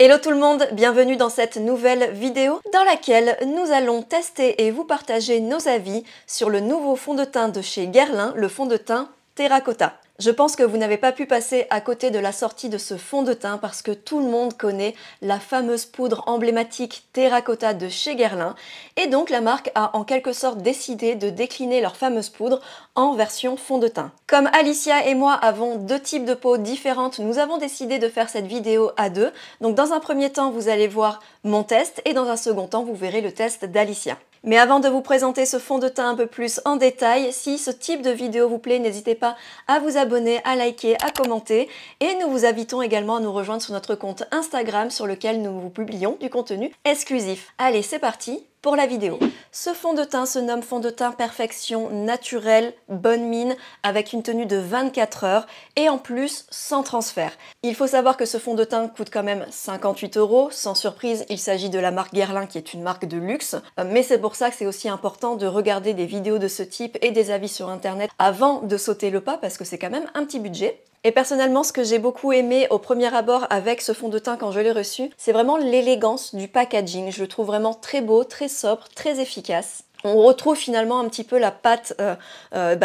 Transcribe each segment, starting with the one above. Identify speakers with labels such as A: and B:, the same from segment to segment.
A: Hello tout le monde, bienvenue dans cette nouvelle vidéo dans laquelle nous allons tester et vous partager nos avis sur le nouveau fond de teint de chez Guerlain, le fond de teint Terracotta. Je pense que vous n'avez pas pu passer à côté de la sortie de ce fond de teint parce que tout le monde connaît la fameuse poudre emblématique Terracotta de chez Guerlain et donc la marque a en quelque sorte décidé de décliner leur fameuse poudre en version fond de teint. Comme Alicia et moi avons deux types de peau différentes, nous avons décidé de faire cette vidéo à deux. Donc dans un premier temps, vous allez voir mon test et dans un second temps, vous verrez le test d'Alicia. Mais avant de vous présenter ce fond de teint un peu plus en détail, si ce type de vidéo vous plaît, n'hésitez pas à vous abonner, à liker, à commenter. Et nous vous invitons également à nous rejoindre sur notre compte Instagram sur lequel nous vous publions du contenu exclusif. Allez, c'est parti pour la vidéo. Ce fond de teint se nomme fond de teint perfection naturelle, bonne mine, avec une tenue de 24 heures et en plus sans transfert. Il faut savoir que ce fond de teint coûte quand même 58 €. Sans surprise, il s'agit de la marque Guerlain qui est une marque de luxe. Mais c'est pour ça que c'est aussi important de regarder des vidéos de ce type et des avis sur internet avant de sauter le pas parce que c'est quand même un petit budget. Et personnellement, ce que j'ai beaucoup aimé au premier abord avec ce fond de teint quand je l'ai reçu, c'est vraiment l'élégance du packaging. Je le trouve vraiment très beau, très sobre, très efficace. On retrouve finalement un petit peu la patte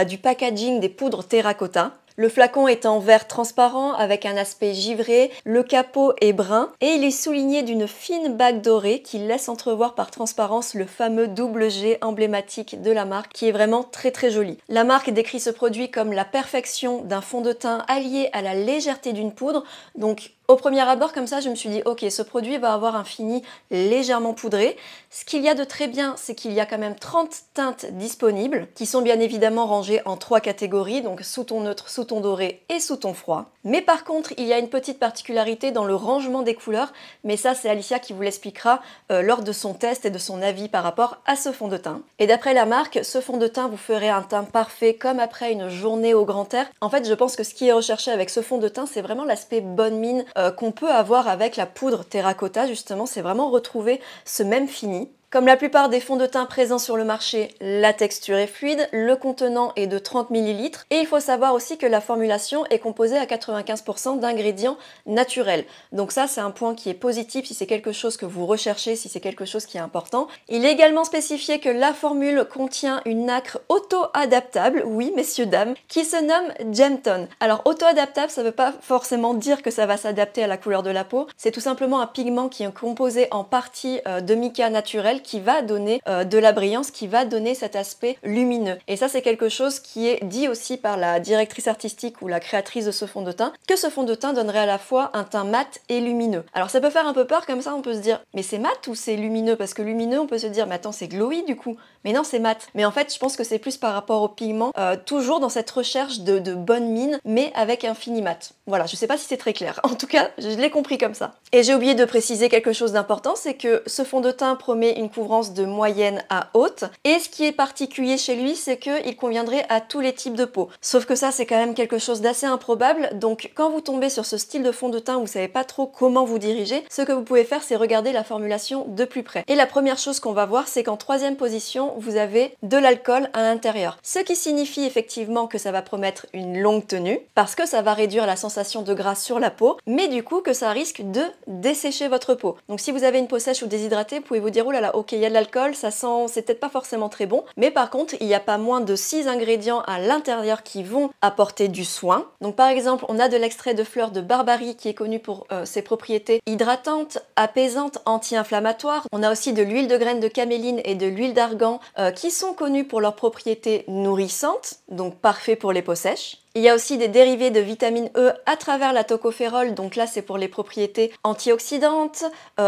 A: du packaging des poudres Terracotta. Le flacon est en verre transparent avec un aspect givré, le capot est brun et il est souligné d'une fine bague dorée qui laisse entrevoir par transparence le fameux double G emblématique de la marque qui est vraiment très très joli. La marque décrit ce produit comme la perfection d'un fond de teint allié à la légèreté d'une poudre, donc au premier abord, comme ça, je me suis dit, ok, ce produit va avoir un fini légèrement poudré. Ce qu'il y a de très bien, c'est qu'il y a quand même 30 teintes disponibles, qui sont bien évidemment rangées en 3 catégories, donc sous ton neutre, sous ton doré et sous ton froid. Mais par contre, il y a une petite particularité dans le rangement des couleurs, mais ça, c'est Alicia qui vous l'expliquera lors de son test et de son avis par rapport à ce fond de teint. Et d'après la marque, ce fond de teint vous ferait un teint parfait comme après une journée au grand air. En fait, je pense que ce qui est recherché avec ce fond de teint, c'est vraiment l'aspect bonne mine qu'on peut avoir avec la poudre Terracotta, justement, c'est vraiment retrouver ce même fini. Comme la plupart des fonds de teint présents sur le marché, la texture est fluide, le contenant est de 30 ml et il faut savoir aussi que la formulation est composée à 95% d'ingrédients naturels. Donc ça, c'est un point qui est positif si c'est quelque chose que vous recherchez, si c'est quelque chose qui est important. Il est également spécifié que la formule contient une nacre auto-adaptable, oui messieurs dames, qui se nomme Gemtone. Alors auto-adaptable, ça ne veut pas forcément dire que ça va s'adapter à la couleur de la peau, c'est tout simplement un pigment qui est composé en partie de mica naturel qui va donner de la brillance, qui va donner cet aspect lumineux. Et ça, c'est quelque chose qui est dit aussi par la directrice artistique ou la créatrice de ce fond de teint, que ce fond de teint donnerait à la fois un teint mat et lumineux. Alors ça peut faire un peu peur, comme ça on peut se dire, mais c'est mat ou c'est lumineux? Parce que lumineux, on peut se dire, mais attends, c'est glowy du coup. Mais non, c'est mat. Mais en fait, je pense que c'est plus par rapport au pigment, toujours dans cette recherche de bonne mine, mais avec un fini mat. Voilà, je sais pas si c'est très clair. En tout cas, je l'ai compris comme ça. Et j'ai oublié de préciser quelque chose d'important, c'est que ce fond de teint promet une couvrance de moyenne à haute. Et ce qui est particulier chez lui, c'est qu'il conviendrait à tous les types de peau. Sauf que ça, c'est quand même quelque chose d'assez improbable. Donc, quand vous tombez sur ce style de fond de teint, vous savez pas trop comment vous diriger, ce que vous pouvez faire, c'est regarder la formulation de plus près. Et la première chose qu'on va voir, c'est qu'en troisième position, vous avez de l'alcool à l'intérieur. Ce qui signifie effectivement que ça va promettre une longue tenue, parce que ça va réduire la sensation de gras sur la peau, mais du coup que ça risque de dessécher votre peau. Donc si vous avez une peau sèche ou déshydratée, vous pouvez vous dire, oh là là, ok, il y a de l'alcool, ça sent, c'est peut-être pas forcément très bon, mais par contre, il n'y a pas moins de 6 ingrédients à l'intérieur qui vont apporter du soin. Donc par exemple, on a de l'extrait de fleurs de barbarie qui est connu pour ses propriétés hydratantes, apaisantes, anti-inflammatoires. On a aussi de l'huile de graines de caméline et de l'huile d'argan qui sont connus pour leurs propriétés nourrissantes, donc parfait pour les peaux sèches. Il y a aussi des dérivés de vitamine E à travers la tocophérol, donc là c'est pour les propriétés antioxydantes,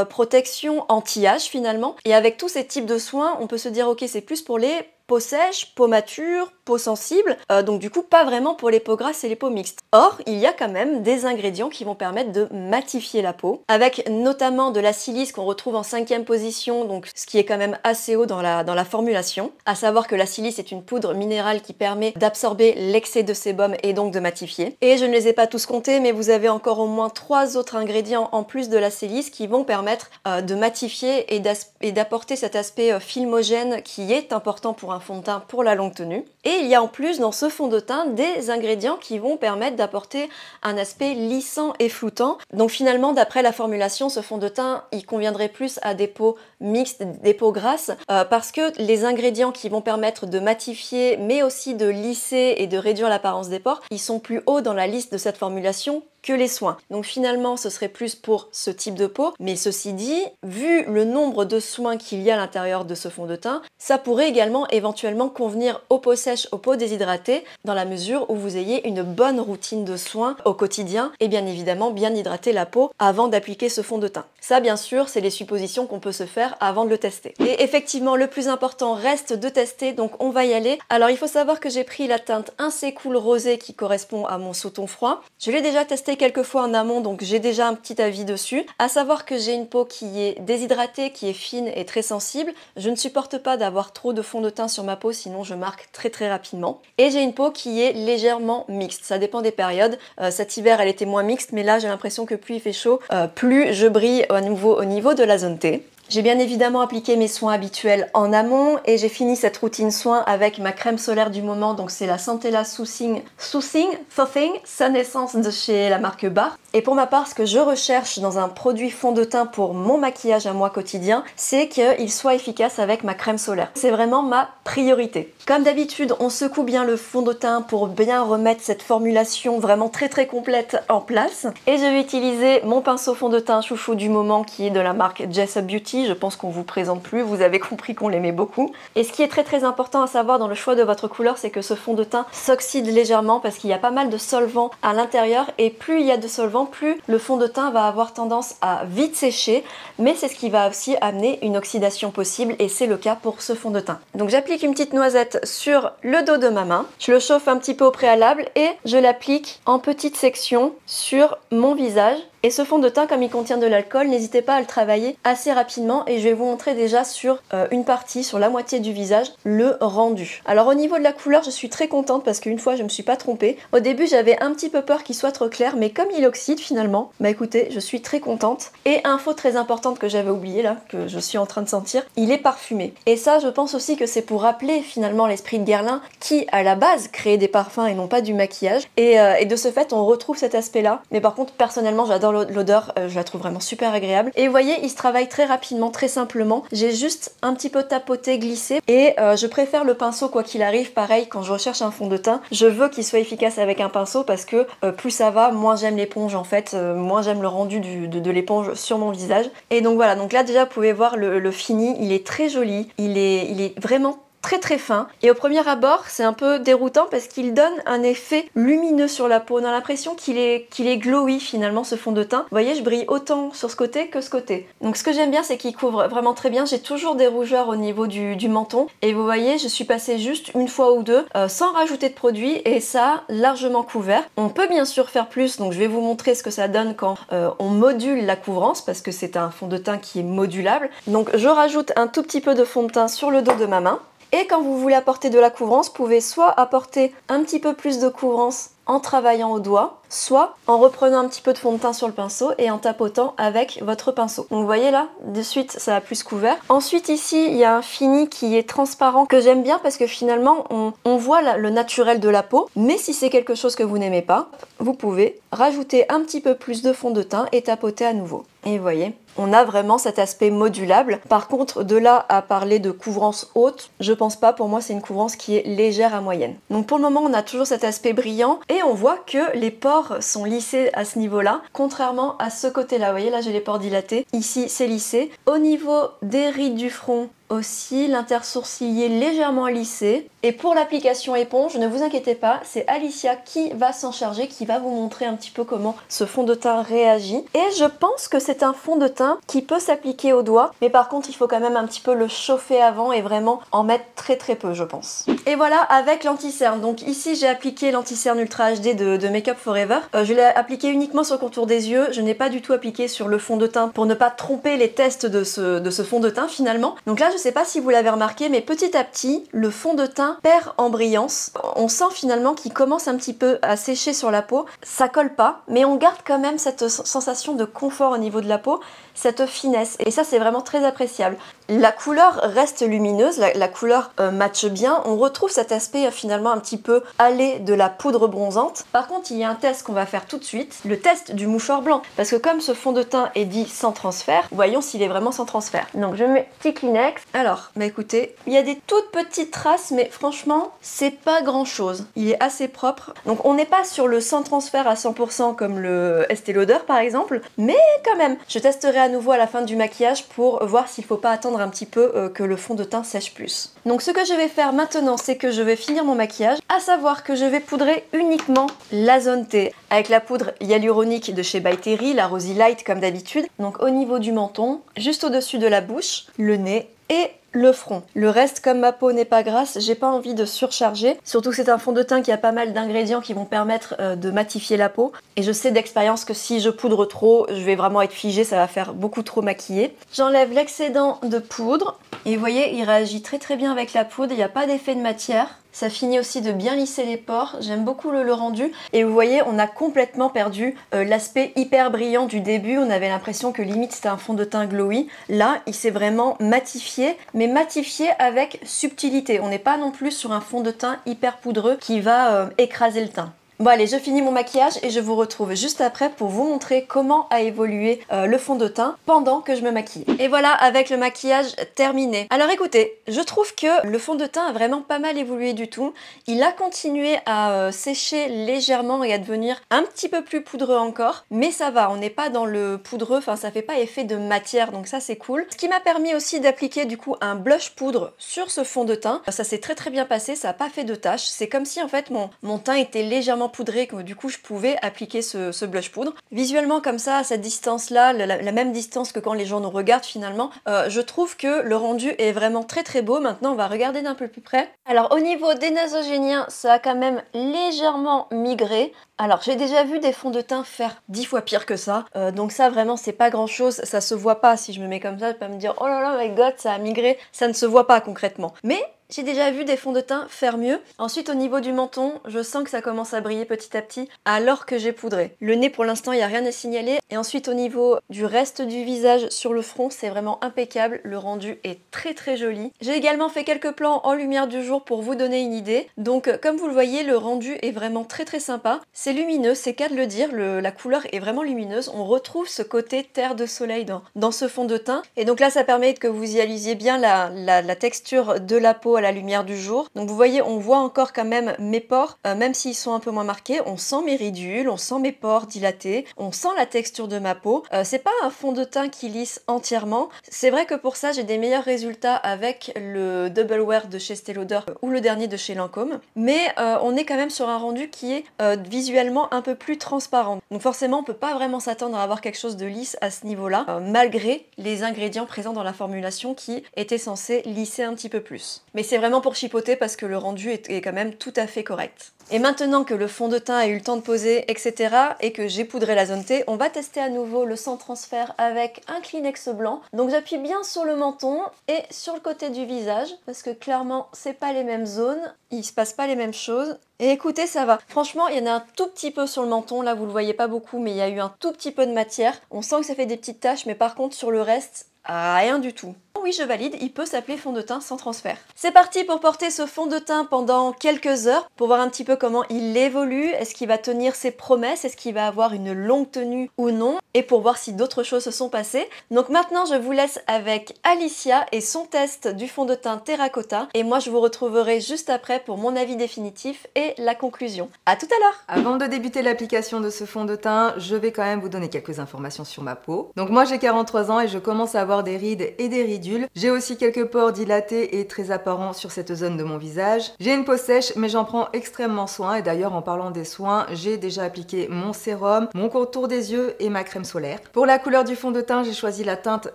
A: protection, anti-âge finalement. Et avec tous ces types de soins, on peut se dire ok, c'est plus pour les peau sèche, peau mature, peau sensible, donc du coup pas vraiment pour les peaux grasses et les peaux mixtes. Or, il y a quand même des ingrédients qui vont permettre de matifier la peau, avec notamment de la silice qu'on retrouve en 5e position, donc ce qui est quand même assez haut dans la formulation, à savoir que la silice est une poudre minérale qui permet d'absorber l'excès de sébum et donc de matifier. Et je ne les ai pas tous comptés, mais vous avez encore au moins 3 autres ingrédients en plus de la silice qui vont permettre de matifier et d'apporter cet aspect filmogène qui est important pour un fond de teint pour la longue tenue. Et Et il y a en plus dans ce fond de teint des ingrédients qui vont permettre d'apporter un aspect lissant et floutant. Donc finalement, d'après la formulation, ce fond de teint, il conviendrait plus à des peaux mixtes, des peaux grasses, parce que les ingrédients qui vont permettre de matifier, mais aussi de lisser et de réduire l'apparence des pores, ils sont plus hauts dans la liste de cette formulation que les soins. Donc finalement, ce serait plus pour ce type de peau, mais ceci dit, vu le nombre de soins qu'il y a à l'intérieur de ce fond de teint, ça pourrait également éventuellement convenir aux peaux sèches, aux peaux déshydratées, dans la mesure où vous ayez une bonne routine de soins au quotidien et bien évidemment bien hydrater la peau avant d'appliquer ce fond de teint. Ça, bien sûr, c'est les suppositions qu'on peut se faire avant de le tester. Et effectivement, le plus important reste de tester, donc on va y aller. Alors, il faut savoir que j'ai pris la teinte Insé Cool Rosé qui correspond à mon sous-ton froid. Je l'ai déjà testé quelques fois en amont, donc j'ai déjà un petit avis dessus. À savoir que j'ai une peau qui est déshydratée, qui est fine et très sensible. Je ne supporte pas d'avoir trop de fond de teint sur ma peau, sinon je marque très rapidement. Et j'ai une peau qui est légèrement mixte, ça dépend des périodes. Cet hiver elle était moins mixte, mais là j'ai l'impression que plus il fait chaud, plus je brille à nouveau au niveau de la zone T. J'ai bien évidemment appliqué mes soins habituels en amont et j'ai fini cette routine soin avec ma crème solaire du moment, donc c'est la Centella Soothing Sun Essence de chez la marque Bar. Et pour ma part, ce que je recherche dans un produit fond de teint pour mon maquillage à moi quotidien, c'est qu'il soit efficace avec ma crème solaire. C'est vraiment ma priorité. Comme d'habitude, on secoue bien le fond de teint pour bien remettre cette formulation vraiment très complète en place. Et je vais utiliser mon pinceau fond de teint chouchou du moment qui est de la marque Jessup Beauty. Je pense qu'on vous présente plus, vous avez compris qu'on l'aimait beaucoup. Et ce qui est très important à savoir dans le choix de votre couleur, c'est que ce fond de teint s'oxyde légèrement parce qu'il y a pas mal de solvants à l'intérieur et plus il y a de solvants, plus le fond de teint va avoir tendance à vite sécher, mais c'est ce qui va aussi amener une oxydation possible et c'est le cas pour ce fond de teint. Donc j'applique une petite noisette sur le dos de ma main, je le chauffe un petit peu au préalable et je l'applique en petites sections sur mon visage. Et ce fond de teint, comme il contient de l'alcool, n'hésitez pas à le travailler assez rapidement et je vais vous montrer déjà sur une partie, sur la moitié du visage, le rendu. Alors au niveau de la couleur, je suis très contente parce qu'une fois, je me suis pas trompée. Au début, j'avais un petit peu peur qu'il soit trop clair, mais comme il oxyde finalement, bah écoutez, je suis très contente. Et info très importante que j'avais oubliée là, que je suis en train de sentir, il est parfumé. Et ça, je pense aussi que c'est pour rappeler finalement l'esprit de Guerlain qui, à la base, créait des parfums et non pas du maquillage. Et de ce fait, on retrouve cet aspect-là. Mais par contre, personnellement, j'adore l'odeur, je la trouve vraiment super agréable. Et vous voyez, il se travaille très rapidement, très simplement. J'ai juste un petit peu tapoté, glissé. Et je préfère le pinceau quoi qu'il arrive. Pareil, quand je recherche un fond de teint, je veux qu'il soit efficace avec un pinceau parce que plus ça va, moins j'aime l'éponge en fait. Moins j'aime le rendu de l'éponge sur mon visage. Et donc voilà, donc là déjà vous pouvez voir le fini, il est très joli. Il est vraiment très fin et au premier abord c'est un peu déroutant parce qu'il donne un effet lumineux sur la peau. On a l'impression qu'il est glowy finalement ce fond de teint. Vous voyez, je brille autant sur ce côté que ce côté. Donc ce que j'aime bien c'est qu'il couvre vraiment très bien. J'ai toujours des rougeurs au niveau du menton et vous voyez je suis passée juste une fois ou deux sans rajouter de produit et ça a largement couvert. On peut bien sûr faire plus, donc je vais vous montrer ce que ça donne quand on module la couvrance parce que c'est un fond de teint qui est modulable. Donc je rajoute un tout petit peu de fond de teint sur le dos de ma main. Et quand vous voulez apporter de la couvrance, vous pouvez soit apporter un petit peu plus de couvrance en travaillant au doigt, soit en reprenant un petit peu de fond de teint sur le pinceau et en tapotant avec votre pinceau. Donc vous voyez là, de suite ça a plus couvert. Ensuite ici, il y a un fini qui est transparent que j'aime bien parce que finalement on voit le naturel de la peau. Mais si c'est quelque chose que vous n'aimez pas, vous pouvez rajouter un petit peu plus de fond de teint et tapoter à nouveau. Et vous voyez, on a vraiment cet aspect modulable. Par contre, de là à parler de couvrance haute, je pense pas. Pour moi, c'est une couvrance qui est légère à moyenne. Donc pour le moment, on a toujours cet aspect brillant et on voit que les pores sont lissés à ce niveau-là, contrairement à ce côté-là. Vous voyez, là, j'ai les pores dilatés. Ici, c'est lissé. Au niveau des rides du front, aussi, l'intersourcilier légèrement lissé. Et pour l'application éponge, ne vous inquiétez pas, c'est Alicia qui va s'en charger, qui va vous montrer un petit peu comment ce fond de teint réagit. Et je pense que c'est un fond de teint qui peut s'appliquer au doigt, mais par contre il faut quand même un petit peu le chauffer avant et vraiment en mettre très peu je pense. Et voilà avec l'anti-cerne. Donc ici j'ai appliqué l'anti-cerne Ultra HD de Make Up Forever. Je l'ai appliqué uniquement sur le contour des yeux, je n'ai pas du tout appliqué sur le fond de teint pour ne pas tromper les tests de ce fond de teint finalement. Donc là je sais pas si vous l'avez remarqué, mais petit à petit, le fond de teint perd en brillance. On sent finalement qu'il commence un petit peu à sécher sur la peau. Ça colle pas, mais on garde quand même cette sensation de confort au niveau de la peau, cette finesse. Et ça, c'est vraiment très appréciable. La couleur reste lumineuse, la couleur matche bien. On retrouve cet aspect finalement un petit peu allé de la poudre bronzante. Par contre, il y a un test qu'on va faire tout de suite, le test du mouchoir blanc. Parce que comme ce fond de teint est dit sans transfert, voyons s'il est vraiment sans transfert. Donc je mets petit Kleenex. Alors, bah écoutez, il y a des toutes petites traces, mais franchement, c'est pas grand chose. Il est assez propre. Donc on n'est pas sur le sans transfert à 100% comme le Estée Lauder par exemple, mais quand même, je testerai à nouveau à la fin du maquillage pour voir s'il faut pas attendre un petit peu que le fond de teint sèche plus. Donc ce que je vais faire maintenant, c'est que je vais finir mon maquillage, à savoir que je vais poudrer uniquement la zone T avec la poudre hyaluronique de chez By Terry, la Rosy Light comme d'habitude. Donc au niveau du menton, juste au-dessus de la bouche, le nez et le front. Le reste, comme ma peau n'est pas grasse, j'ai pas envie de surcharger. Surtout que c'est un fond de teint qui a pas mal d'ingrédients qui vont permettre de matifier la peau. Et je sais d'expérience que si je poudre trop, je vais vraiment être figée, ça va faire beaucoup trop maquillé. J'enlève l'excédent de poudre. Et vous voyez, il réagit très bien avec la poudre, il n'y a pas d'effet de matière. Ça finit aussi de bien lisser les pores, j'aime beaucoup le rendu. Et vous voyez, on a complètement perdu l'aspect hyper brillant du début. On avait l'impression que limite c'était un fond de teint glowy. Là, il s'est vraiment matifié, mais matifié avec subtilité. On n'est pas non plus sur un fond de teint hyper poudreux qui va écraser le teint. Bon allez, je finis mon maquillage et je vous retrouve juste après pour vous montrer comment a évolué le fond de teint pendant que je me maquille. Et voilà, avec le maquillage terminé. Alors écoutez, je trouve que le fond de teint a vraiment pas mal évolué du tout. Il a continué à sécher légèrement et à devenir un petit peu plus poudreux encore, mais ça va, on n'est pas dans le poudreux, enfin ça fait pas effet de matière, donc ça c'est cool. Ce qui m'a permis aussi d'appliquer du coup un blush poudre sur ce fond de teint. Ça s'est très bien passé, ça n'a pas fait de taches. C'est comme si en fait mon teint était légèrement poudré, que du coup je pouvais appliquer ce blush poudre. Visuellement comme ça, à cette distance là, la même distance que quand les gens nous regardent finalement, je trouve que le rendu est vraiment très beau. Maintenant on va regarder d'un peu plus près. Alors au niveau des nasogéniens, ça a quand même légèrement migré. Alors j'ai déjà vu des fonds de teint faire 10 fois pire que ça, donc ça vraiment c'est pas grand chose, ça se voit pas. Si je me mets comme ça, je peux pas me dire oh là là my god ça a migré, ça ne se voit pas concrètement. Mais j'ai déjà vu des fonds de teint faire mieux. Ensuite au niveau du menton, je sens que ça commence à briller petit à petit alors que j'ai poudré. Le nez pour l'instant il n'y a rien à signaler. Et ensuite au niveau du reste du visage sur le front, c'est vraiment impeccable. Le rendu est très joli. J'ai également fait quelques plans en lumière du jour pour vous donner une idée. Donc comme vous le voyez, le rendu est vraiment très sympa. C'est lumineux, c'est qu'à de le dire, la couleur est vraiment lumineuse. On retrouve ce côté terre de soleil dans ce fond de teint. Et donc là ça permet que vous visualisiez bien la texture de la peau à la lumière du jour. Donc vous voyez, on voit encore quand même mes pores, même s'ils sont un peu moins marqués. On sent mes ridules, on sent mes pores dilatés, on sent la texture de ma peau. C'est pas un fond de teint qui lisse entièrement. C'est vrai que pour ça, j'ai des meilleurs résultats avec le Double Wear de chez Estée Lauder ou le dernier de chez Lancôme. Mais on est quand même sur un rendu qui est visuellement un peu plus transparent. Donc forcément, on peut pas vraiment s'attendre à avoir quelque chose de lisse à ce niveau-là, malgré les ingrédients présents dans la formulation qui étaient censés lisser un petit peu plus. Mais c'est vraiment pour chipoter parce que le rendu est quand même tout à fait correct. Et maintenant que le fond de teint a eu le temps de poser, etc. et que j'ai poudré la zone T, on va tester à nouveau le sans transfert avec un Kleenex blanc. Donc j'appuie bien sur le menton et sur le côté du visage parce que clairement c'est pas les mêmes zones, il se passe pas les mêmes choses. Et écoutez, ça va. Franchement, il y en a un tout petit peu sur le menton, là vous le voyez pas beaucoup, mais il y a eu un tout petit peu de matière. On sent que ça fait des petites taches, mais par contre sur le reste, rien du tout. Oui, je valide, il peut s'appeler fond de teint sans transfert. C'est parti pour porter ce fond de teint pendant quelques heures pour voir un petit peu comment il évolue, est-ce qu'il va tenir ses promesses, est-ce qu'il va avoir une longue tenue ou non, et pour voir si d'autres choses se sont passées. Donc maintenant, je vous laisse avec Alicia et son test du fond de teint Terracotta, et moi je vous retrouverai juste après pour mon avis définitif et la conclusion. À tout à l'heure.
B: Avant de débuter l'application de ce fond de teint, je vais quand même vous donner quelques informations sur ma peau. Donc moi j'ai 43 ans et je commence à avoir des rides et des ridules. J'ai aussi quelques pores dilatés et très apparents sur cette zone de mon visage. J'ai une peau sèche mais j'en prends extrêmement soin et d'ailleurs en parlant des soins, j'ai déjà appliqué mon sérum, mon contour des yeux et ma crème solaire. Pour la couleur du fond de teint, j'ai choisi la teinte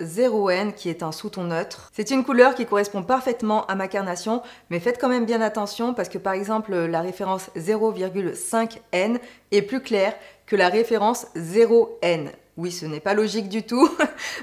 B: 0N qui est un sous-ton neutre. C'est une couleur qui correspond parfaitement à ma carnation mais faites quand même bien attention parce que par exemple la référence 0,5N est plus claire que la référence 0N. Oui, ce n'est pas logique du tout.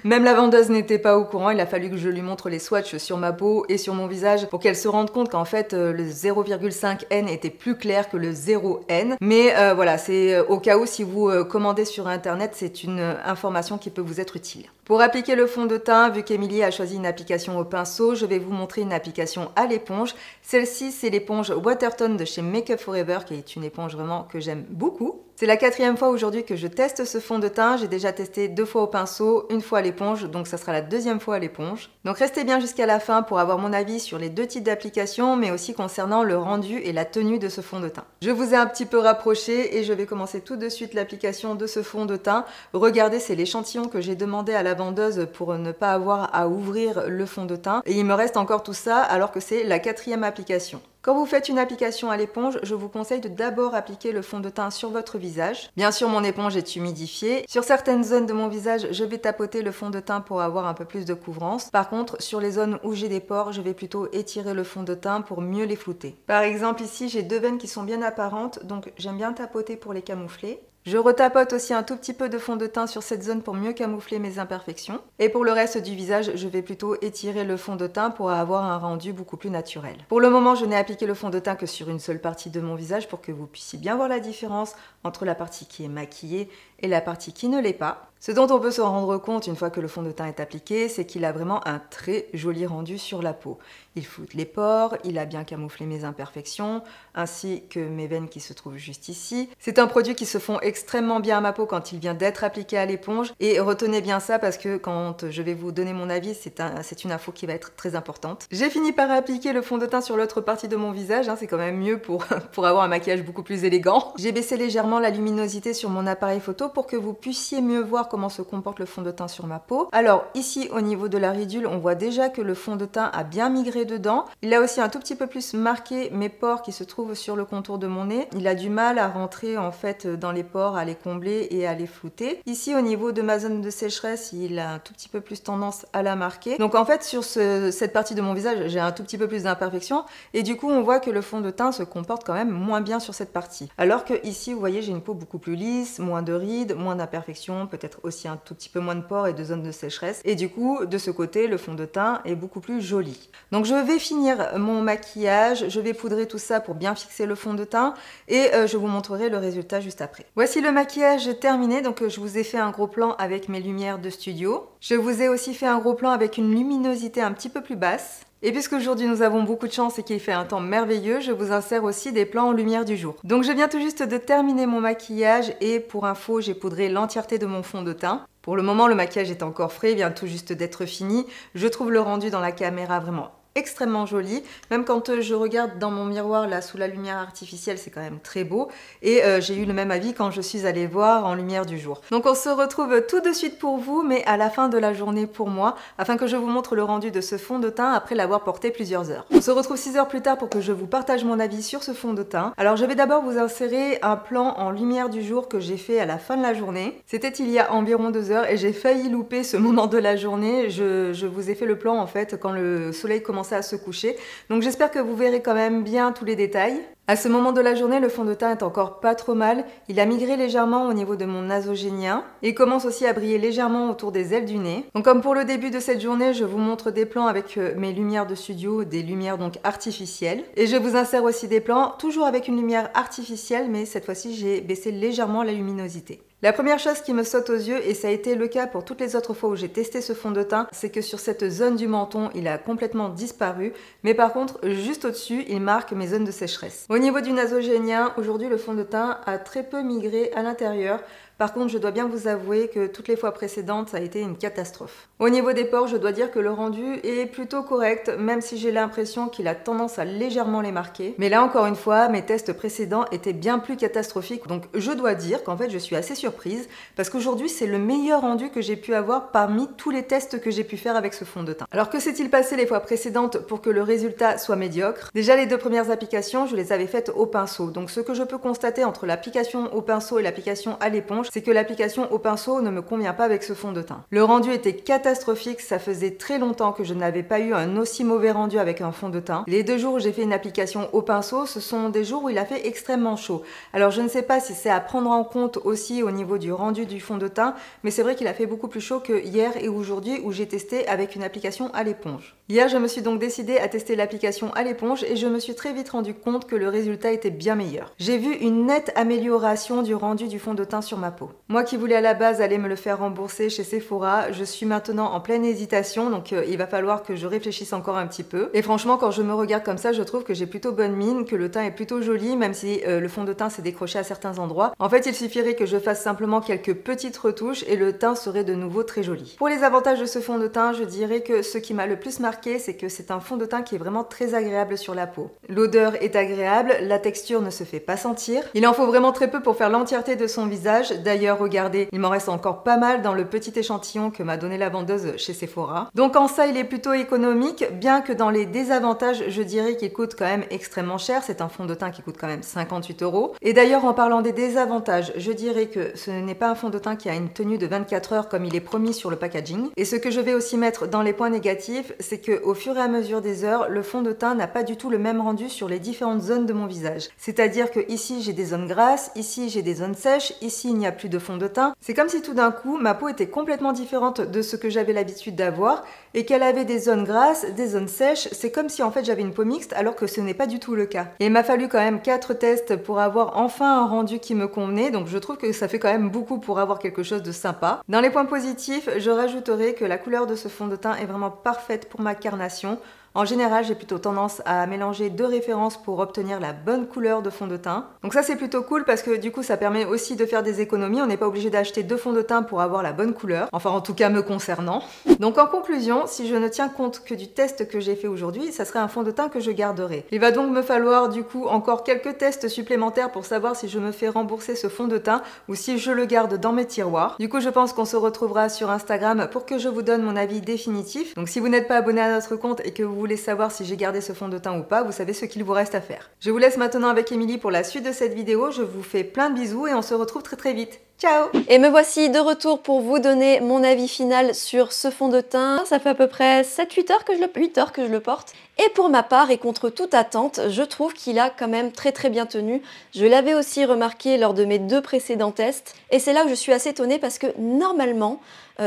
B: Même la vendeuse n'était pas au courant. Il a fallu que je lui montre les swatchs sur ma peau et sur mon visage pour qu'elle se rende compte qu'en fait, le 0,5N était plus clair que le 0N. Mais voilà, c'est au cas où si vous commandez sur Internet, c'est une information qui peut vous être utile. Pour appliquer le fond de teint, vu qu'Emilie a choisi une application au pinceau, je vais vous montrer une application à l'éponge. Celle-ci, c'est l'éponge Watertone de chez Make Up For Ever, qui est une éponge vraiment que j'aime beaucoup. C'est la 4e fois aujourd'hui que je teste ce fond de teint. J'ai déjà testé 2 fois au pinceau, 1 fois à l'éponge, donc ça sera la 2e fois à l'éponge. Donc restez bien jusqu'à la fin pour avoir mon avis sur les 2 types d'applications, mais aussi concernant le rendu et la tenue de ce fond de teint. Je vous ai un petit peu rapproché et je vais commencer tout de suite l'application de ce fond de teint. Regardez, c'est l'échantillon que j'ai demandé à la vendeuse pour ne pas avoir à ouvrir le fond de teint. Et il me reste encore tout ça alors que c'est la 4e application. Quand vous faites une application à l'éponge, je vous conseille de d'abord appliquer le fond de teint sur votre visage. Bien sûr, mon éponge est humidifiée. Sur certaines zones de mon visage, je vais tapoter le fond de teint pour avoir un peu plus de couvrance. Par contre, sur les zones où j'ai des pores, je vais plutôt étirer le fond de teint pour mieux les flouter. Par exemple, ici, j'ai 2 veines qui sont bien apparentes, donc j'aime bien tapoter pour les camoufler. Je retapote aussi un tout petit peu de fond de teint sur cette zone pour mieux camoufler mes imperfections. Et pour le reste du visage, je vais plutôt étirer le fond de teint pour avoir un rendu beaucoup plus naturel. Pour le moment, je n'ai appliqué le fond de teint que sur une seule partie de mon visage pour que vous puissiez bien voir la différence entre la partie qui est maquillée et la partie qui ne l'est pas. Ce dont on peut se rendre compte une fois que le fond de teint est appliqué, c'est qu'il a vraiment un très joli rendu sur la peau. Il floute les pores, il a bien camouflé mes imperfections, ainsi que mes veines qui se trouvent juste ici. C'est un produit qui se fond extrêmement bien à ma peau quand il vient d'être appliqué à l'éponge. Et retenez bien ça parce que quand je vais vous donner mon avis, c'est une info qui va être très importante. J'ai fini par appliquer le fond de teint sur l'autre partie de mon visage, c'est quand même mieux pour avoir un maquillage beaucoup plus élégant. J'ai baissé légèrement la luminosité sur mon appareil photo pour que vous puissiez mieux voir comment se comporte le fond de teint sur ma peau. Alors ici au niveau de la ridule, on voit déjà que le fond de teint a bien migré dedans. Il a aussi un tout petit peu plus marqué mes pores qui se trouvent sur le contour de mon nez. Il a du mal à rentrer en fait dans les pores, à les combler et à les flouter. Ici au niveau de ma zone de sécheresse, il a un tout petit peu plus tendance à la marquer. Donc en fait sur cette partie de mon visage, j'ai un tout petit peu plus d'imperfections et du coup on voit que le fond de teint se comporte quand même moins bien sur cette partie. Alors que ici vous voyez j'ai une peau beaucoup plus lisse, moins de rides, moins d'imperfections, peut-être aussi un tout petit peu moins de pores et de zones de sécheresse. Et du coup de ce côté le fond de teint est beaucoup plus joli. Donc je vais finir mon maquillage, je vais poudrer tout ça pour bien fixer le fond de teint et je vous montrerai le résultat juste après. Voici le maquillage terminé, donc je vous ai fait un gros plan avec mes lumières de studio. Je vous ai aussi fait un gros plan avec une luminosité un petit peu plus basse. Et puisque aujourd'hui nous avons beaucoup de chance et qu'il fait un temps merveilleux, je vous insère aussi des plans en lumière du jour. Donc je viens tout juste de terminer mon maquillage et pour info, j'ai poudré l'entièreté de mon fond de teint. Pour le moment, le maquillage est encore frais, il vient tout juste d'être fini. Je trouve le rendu dans la caméra vraiment extrêmement joli. Même quand je regarde dans mon miroir là sous la lumière artificielle, c'est quand même très beau. Et j'ai eu le même avis quand je suis allée voir en lumière du jour. Donc on se retrouve tout de suite pour vous, mais à la fin de la journée pour moi, afin que je vous montre le rendu de ce fond de teint après l'avoir porté plusieurs heures. On se retrouve 6 heures plus tard pour que je vous partage mon avis sur ce fond de teint. Alors je vais d'abord vous insérer un plan en lumière du jour que j'ai fait à la fin de la journée. C'était il y a environ 2 heures et j'ai failli louper ce moment de la journée. Je vous ai fait le plan en fait quand le soleil commençait à se coucher. Donc j'espère que vous verrez quand même bien tous les détails. À ce moment de la journée, le fond de teint est encore pas trop mal. Il a migré légèrement au niveau de mon nasogénien et commence aussi à briller légèrement autour des ailes du nez. Donc comme pour le début de cette journée, je vous montre des plans avec mes lumières de studio, des lumières donc artificielles. Et je vous insère aussi des plans, toujours avec une lumière artificielle, mais cette fois-ci j'ai baissé légèrement la luminosité. La première chose qui me saute aux yeux, et ça a été le cas pour toutes les autres fois où j'ai testé ce fond de teint, c'est que sur cette zone du menton, il a complètement disparu, mais par contre, juste au-dessus, il marque mes zones de sécheresse. Au niveau du nasogénien, aujourd'hui, le fond de teint a très peu migré à l'intérieur. Par contre, je dois bien vous avouer que toutes les fois précédentes, ça a été une catastrophe. Au niveau des pores, je dois dire que le rendu est plutôt correct, même si j'ai l'impression qu'il a tendance à légèrement les marquer. Mais là, encore une fois, mes tests précédents étaient bien plus catastrophiques. Donc, je dois dire qu'en fait, je suis assez surprise parce qu'aujourd'hui, c'est le meilleur rendu que j'ai pu avoir parmi tous les tests que j'ai pu faire avec ce fond de teint. Alors, que s'est-il passé les fois précédentes pour que le résultat soit médiocre? Déjà, les 2 premières applications, je les avais faites au pinceau. Donc, ce que je peux constater entre l'application au pinceau et l'application à l'éponge, l'éponge, c'est que l'application au pinceau ne me convient pas avec ce fond de teint. Le rendu était catastrophique, ça faisait très longtemps que je n'avais pas eu un aussi mauvais rendu avec un fond de teint. Les 2 jours où j'ai fait une application au pinceau, ce sont des jours où il a fait extrêmement chaud. Alors je ne sais pas si c'est à prendre en compte aussi au niveau du rendu du fond de teint, mais c'est vrai qu'il a fait beaucoup plus chaud que hier et aujourd'hui où j'ai testé avec une application à l'éponge. Hier, je me suis donc décidée à tester l'application à l'éponge et je me suis très vite rendu compte que le résultat était bien meilleur. J'ai vu une nette amélioration du rendu du fond de teint sur ma peau. Moi qui voulais à la base aller me le faire rembourser chez Sephora, je suis maintenant en pleine hésitation, donc il va falloir que je réfléchisse encore un petit peu. Et franchement, quand je me regarde comme ça, je trouve que j'ai plutôt bonne mine, que le teint est plutôt joli, même si le fond de teint s'est décroché à certains endroits. En fait, il suffirait que je fasse simplement quelques petites retouches et le teint serait de nouveau très joli. Pour les avantages de ce fond de teint, je dirais que ce qui m'a le plus marqué, c'est que c'est un fond de teint qui est vraiment très agréable sur la peau. L'odeur est agréable, la texture ne se fait pas sentir. Il en faut vraiment très peu pour faire l'entièreté de son visage. D'ailleurs, regardez, il m'en reste encore pas mal dans le petit échantillon que m'a donné la vendeuse chez Sephora. Donc en ça, il est plutôt économique, bien que dans les désavantages, je dirais qu'il coûte quand même extrêmement cher. C'est un fond de teint qui coûte quand même 58 €. Et d'ailleurs, en parlant des désavantages, je dirais que ce n'est pas un fond de teint qui a une tenue de 24 heures comme il est promis sur le packaging. Et ce que je vais aussi mettre dans les points négatifs, c'est qu'au fur et à mesure des heures, le fond de teint n'a pas du tout le même rendu sur les différentes zones de mon visage. C'est-à-dire que ici j'ai des zones grasses, ici j'ai des zones sèches, ici il n'y a plus de fond de teint. C'est comme si tout d'un coup ma peau était complètement différente de ce que j'avais l'habitude d'avoir et qu'elle avait des zones grasses, des zones sèches. C'est comme si en fait j'avais une peau mixte alors que ce n'est pas du tout le cas. Et il m'a fallu quand même 4 tests pour avoir enfin un rendu qui me convenait, donc je trouve que ça fait quand même beaucoup pour avoir quelque chose de sympa. Dans les points positifs, je rajouterai que la couleur de ce fond de teint est vraiment parfaite pour ma carnation. En général, j'ai plutôt tendance à mélanger 2 références pour obtenir la bonne couleur de fond de teint. Donc ça, c'est plutôt cool parce que du coup, ça permet aussi de faire des économies. On n'est pas obligé d'acheter 2 fonds de teint pour avoir la bonne couleur. Enfin, en tout cas, me concernant. Donc en conclusion, si je ne tiens compte que du test que j'ai fait aujourd'hui, ça serait un fond de teint que je garderai. Il va donc me falloir du coup encore quelques tests supplémentaires pour savoir si je me fais rembourser ce fond de teint ou si je le garde dans mes tiroirs. Du coup, je pense qu'on se retrouvera sur Instagram pour que je vous donne mon avis définitif. Donc si vous n'êtes pas abonné à notre compte et que vous voulez savoir si j'ai gardé ce fond de teint ou pas, vous savez ce qu'il vous reste à faire. Je vous laisse maintenant avec Émilie pour la suite de cette vidéo. Je vous fais plein de bisous et on se retrouve très vite. Ciao!
A: Et me voici de retour pour vous donner mon avis final sur ce fond de teint. Ça fait à peu près 7-8 heures que je le porte. Et pour ma part, et contre toute attente, je trouve qu'il a quand même très bien tenu. Je l'avais aussi remarqué lors de mes 2 précédents tests. Et c'est là où je suis assez étonnée parce que normalement,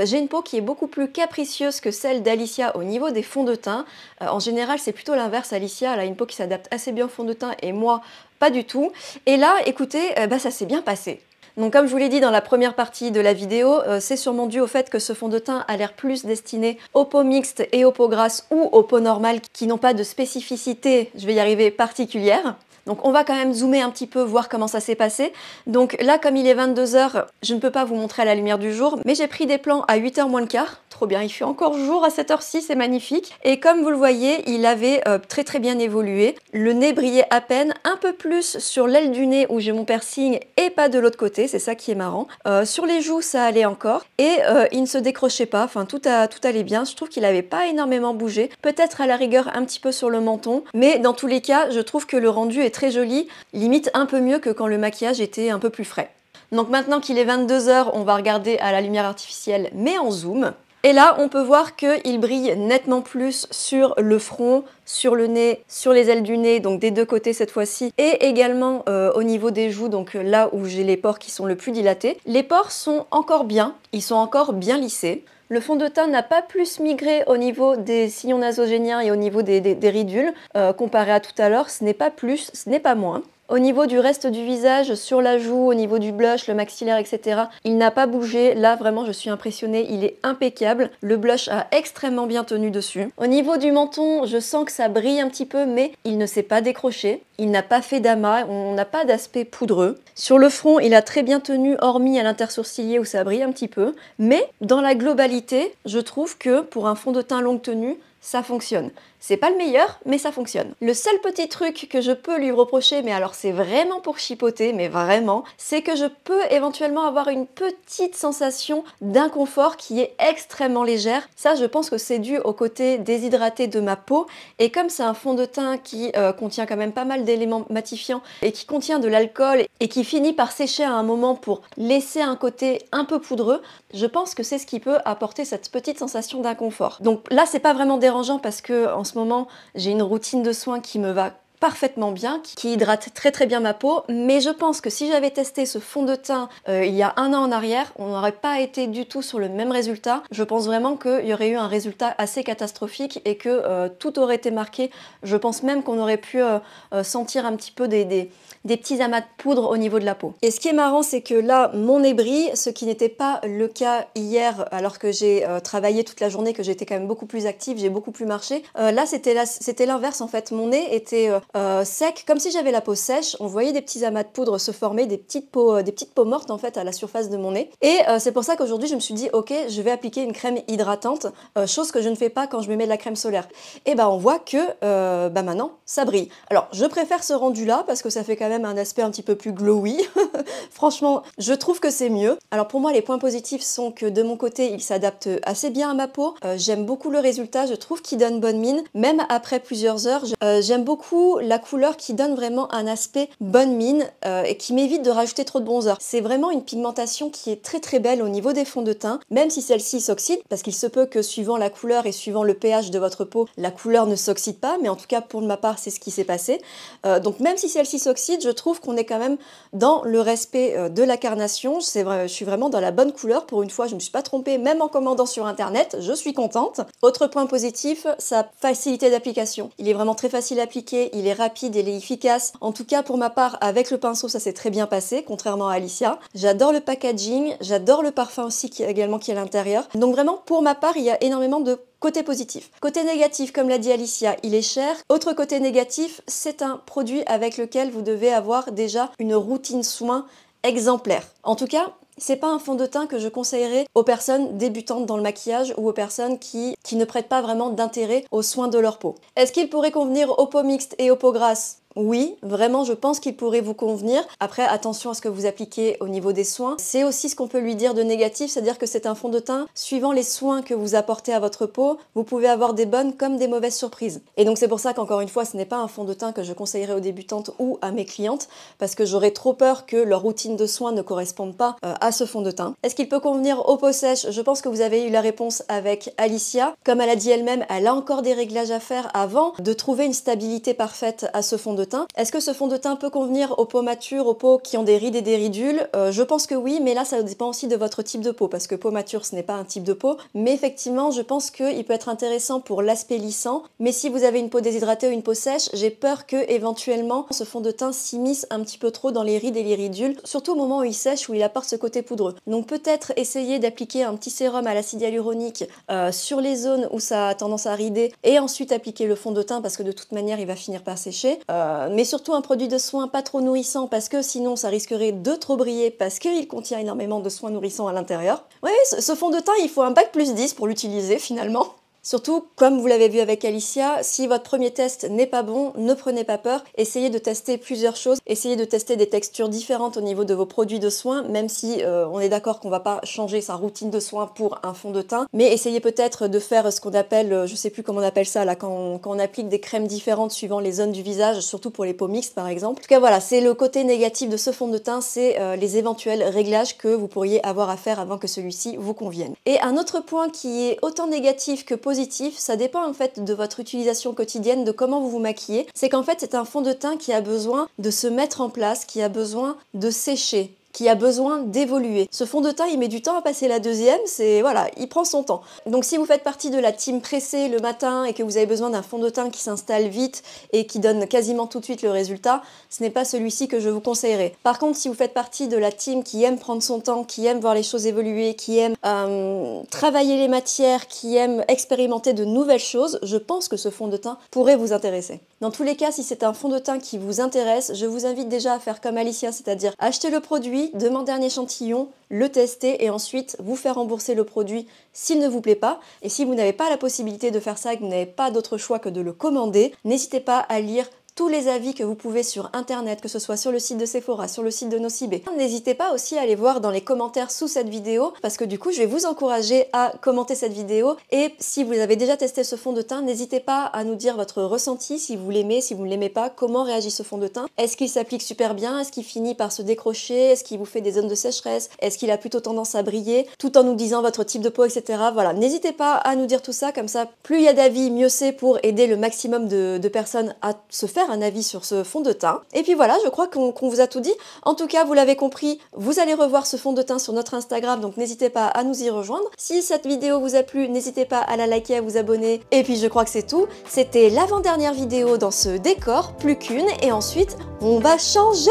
A: j'ai une peau qui est beaucoup plus capricieuse que celle d'Alicia au niveau des fonds de teint. En général, c'est plutôt l'inverse. Alicia, elle a une peau qui s'adapte assez bien au fond de teint et moi, pas du tout. Et là, écoutez, ça s'est bien passé. Donc comme je vous l'ai dit dans la première partie de la vidéo, c'est sûrement dû au fait que ce fond de teint a l'air plus destiné aux peaux mixtes et aux peaux grasses ou aux peaux normales qui n'ont pas de spécificité, je vais y arriver, particulière. Donc on va quand même zoomer un petit peu, voir comment ça s'est passé. Donc là, comme il est 22 h, je ne peux pas vous montrer à la lumière du jour, mais j'ai pris des plans à 8 h moins le quart. Trop bien, il fait encore jour à cette heure-ci, c'est magnifique. Et comme vous le voyez, il avait très bien évolué. Le nez brillait à peine, un peu plus sur l'aile du nez où j'ai mon piercing et pas de l'autre côté, c'est ça qui est marrant. Sur les joues, ça allait encore. Et il ne se décrochait pas, enfin tout allait bien. Je trouve qu'il n'avait pas énormément bougé. Peut-être à la rigueur un petit peu sur le menton, mais dans tous les cas, je trouve que le rendu est très joli, limite un peu mieux que quand le maquillage était un peu plus frais. Donc maintenant qu'il est 22 h, on va regarder à la lumière artificielle, mais en zoom. Et là, on peut voir qu'il brille nettement plus sur le front, sur le nez, sur les ailes du nez, donc des 2 côtés cette fois-ci, et également au niveau des joues, donc là où j'ai les pores qui sont le plus dilatés. Les pores sont encore bien, ils sont encore bien lissés. Le fond de teint n'a pas plus migré au niveau des sillons nasogéniens et au niveau des ridules, comparé à tout à l'heure, ce n'est pas plus, ce n'est pas moins. Au niveau du reste du visage, sur la joue, au niveau du blush, le maxillaire, etc., il n'a pas bougé. Là, vraiment, je suis impressionnée. Il est impeccable. Le blush a extrêmement bien tenu dessus. Au niveau du menton, je sens que ça brille un petit peu, mais il ne s'est pas décroché. Il n'a pas fait d'amas. On n'a pas d'aspect poudreux. Sur le front, il a très bien tenu, hormis à l'intersourcilier où ça brille un petit peu. Mais dans la globalité, je trouve que pour un fond de teint longue tenue, ça fonctionne. C'est pas le meilleur, mais ça fonctionne. Le seul petit truc que je peux lui reprocher, mais alors c'est vraiment pour chipoter, mais vraiment, c'est que je peux éventuellement avoir une petite sensation d'inconfort qui est extrêmement légère. Ça, je pense que c'est dû au côté déshydraté de ma peau, et comme c'est un fond de teint qui contient quand même pas mal d'éléments matifiants et qui contient de l'alcool et qui finit par sécher à un moment pour laisser un côté un peu poudreux, je pense que c'est ce qui peut apporter cette petite sensation d'inconfort. Donc là, c'est pas vraiment dérangeant parce que en ce moment, j'ai une routine de soins qui me va parfaitement bien, qui hydrate très bien ma peau, mais je pense que si j'avais testé ce fond de teint il y a un an en arrière, on n'aurait pas été du tout sur le même résultat. Je pense vraiment qu'il y aurait eu un résultat assez catastrophique et que tout aurait été marqué. Je pense même qu'on aurait pu sentir un petit peu des petits amas de poudre au niveau de la peau. Et ce qui est marrant, c'est que là, mon nez brille, ce qui n'était pas le cas hier, alors que j'ai travaillé toute la journée, que j'étais quand même beaucoup plus active, j'ai beaucoup plus marché. Là, c'était l'inverse en fait. Mon nez était sec, comme si j'avais la peau sèche. On voyait des petits amas de poudre se former, des petites peaux mortes en fait à la surface de mon nez. Et c'est pour ça qu'aujourd'hui, je me suis dit, ok, je vais appliquer une crème hydratante, chose que je ne fais pas quand je me mets de la crème solaire. Et bah, on voit que maintenant, ça brille. Alors, je préfère ce rendu-là parce que ça fait quand même un aspect un petit peu plus glowy. Franchement, je trouve que c'est mieux. Alors pour moi, les points positifs sont que de mon côté, il s'adapte assez bien à ma peau. J'aime beaucoup le résultat, je trouve qu'il donne bonne mine, même après plusieurs heures. J'aime beaucoup la couleur qui donne vraiment un aspect bonne mine et qui m'évite de rajouter trop de bronzer. C'est vraiment une pigmentation qui est très belle au niveau des fonds de teint, même si celle-ci s'oxyde, parce qu'il se peut que suivant la couleur et suivant le pH de votre peau, la couleur ne s'oxyde pas, mais en tout cas pour ma part, c'est ce qui s'est passé. Donc même si celle-ci s'oxyde, je trouve qu'on est quand même dans le respect de la carnation. C'est vrai, je suis vraiment dans la bonne couleur. Pour une fois, je ne me suis pas trompée, même en commandant sur internet. Je suis contente. Autre point positif, sa facilité d'application. Il est vraiment très facile à appliquer, il est rapide, il est efficace. En tout cas, pour ma part, avec le pinceau, ça s'est très bien passé, contrairement à Alicia. J'adore le packaging, j'adore le parfum aussi qui est à l'intérieur. Donc vraiment, pour ma part, il y a énormément de côté positif. Côté négatif, comme l'a dit Alicia, il est cher. Autre côté négatif, c'est un produit avec lequel vous devez avoir déjà une routine soin exemplaire. En tout cas, c'est pas un fond de teint que je conseillerais aux personnes débutantes dans le maquillage ou aux personnes qui ne prêtent pas vraiment d'intérêt aux soins de leur peau. Est-ce qu'il pourrait convenir aux peaux mixtes et aux peaux grasses ? Oui, vraiment, je pense qu'il pourrait vous convenir. Après, attention à ce que vous appliquez au niveau des soins. C'est aussi ce qu'on peut lui dire de négatif, c'est-à-dire que c'est un fond de teint. Suivant les soins que vous apportez à votre peau, vous pouvez avoir des bonnes comme des mauvaises surprises. Et donc c'est pour ça qu'encore une fois, ce n'est pas un fond de teint que je conseillerais aux débutantes ou à mes clientes, parce que j'aurais trop peur que leur routine de soins ne corresponde pas à ce fond de teint. Est-ce qu'il peut convenir aux peaux sèches? Je pense que vous avez eu la réponse avec Alicia. Comme elle a dit elle-même, elle a encore des réglages à faire avant de trouver une stabilité parfaite à ce fond de teint. Est-ce que ce fond de teint peut convenir aux peaux matures, aux peaux qui ont des rides et des ridules? Je pense que oui, mais là ça dépend aussi de votre type de peau, parce que peau mature ce n'est pas un type de peau, mais effectivement je pense qu'il peut être intéressant pour l'aspect lissant, mais si vous avez une peau déshydratée ou une peau sèche, j'ai peur que éventuellement ce fond de teint s'immisce un petit peu trop dans les rides et les ridules, surtout au moment où il sèche, où il apporte ce côté poudreux. Donc peut-être essayer d'appliquer un petit sérum à l'acide hyaluronique sur les zones où ça a tendance à rider, et ensuite appliquer le fond de teint, parce que de toute manière il va finir par sécher. Mais surtout un produit de soin pas trop nourrissant, parce que sinon ça risquerait de trop briller, parce qu'il contient énormément de soins nourrissants à l'intérieur. Oui, ce fond de teint, il faut un bac plus 10 pour l'utiliser finalement. Surtout, comme vous l'avez vu avec Alicia, si votre premier test n'est pas bon, ne prenez pas peur. Essayez de tester plusieurs choses. Essayez de tester des textures différentes au niveau de vos produits de soins, même si on est d'accord qu'on va pas changer sa routine de soins pour un fond de teint. Mais essayez peut-être de faire ce qu'on appelle, je sais plus comment on appelle ça là, quand on applique des crèmes différentes suivant les zones du visage, surtout pour les peaux mixtes par exemple. En tout cas voilà, c'est le côté négatif de ce fond de teint, c'est les éventuels réglages que vous pourriez avoir à faire avant que celui-ci vous convienne. Et un autre point qui est autant négatif que positif, ça dépend en fait de votre utilisation quotidienne, de comment vous vous maquillez. C'est qu'en fait c'est un fond de teint qui a besoin de se mettre en place, qui a besoin de sécher, qui a besoin d'évoluer. Ce fond de teint, il met du temps à passer la deuxième, c'est voilà, il prend son temps. Donc si vous faites partie de la team pressée le matin et que vous avez besoin d'un fond de teint qui s'installe vite et qui donne quasiment tout de suite le résultat, ce n'est pas celui-ci que je vous conseillerais. Par contre, si vous faites partie de la team qui aime prendre son temps, qui aime voir les choses évoluer, qui aime travailler les matières, qui aime expérimenter de nouvelles choses, je pense que ce fond de teint pourrait vous intéresser. Dans tous les cas, si c'est un fond de teint qui vous intéresse, je vous invite déjà à faire comme Alicia, c'est-à-dire acheter le produit, demander un échantillon, le tester et ensuite vous faire rembourser le produit s'il ne vous plaît pas. Et si vous n'avez pas la possibilité de faire ça et que vous n'avez pas d'autre choix que de le commander, n'hésitez pas à lire tous les avis que vous pouvez sur internet, que ce soit sur le site de Sephora, sur le site de Nocibé. N'hésitez pas aussi à aller voir dans les commentaires sous cette vidéo parce que du coup je vais vous encourager à commenter cette vidéo et si vous avez déjà testé ce fond de teint, n'hésitez pas à nous dire votre ressenti, si vous l'aimez, si vous ne l'aimez pas, comment réagit ce fond de teint. Est-ce qu'il s'applique super bien? Est-ce qu'il finit par se décrocher? Est-ce qu'il vous fait des zones de sécheresse? Est-ce qu'il a plutôt tendance à briller? Tout en nous disant votre type de peau, etc. Voilà, n'hésitez pas à nous dire tout ça, comme ça plus il y a d'avis, mieux c'est pour aider le maximum de personnes à se faire un avis sur ce fond de teint. Et puis voilà, je crois qu'on vous a tout dit. En tout cas, vous l'avez compris, vous allez revoir ce fond de teint sur notre Instagram, donc n'hésitez pas à nous y rejoindre. Si cette vidéo vous a plu, n'hésitez pas à la liker, à vous abonner. Et puis je crois que c'est tout. C'était l'avant-dernière vidéo dans ce décor, plus qu'une, et ensuite on va changer.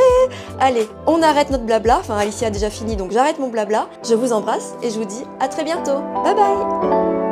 A: Allez, on arrête notre blabla. Enfin, Alicia a déjà fini, donc j'arrête mon blabla. Je vous embrasse et je vous dis à très bientôt. Bye bye!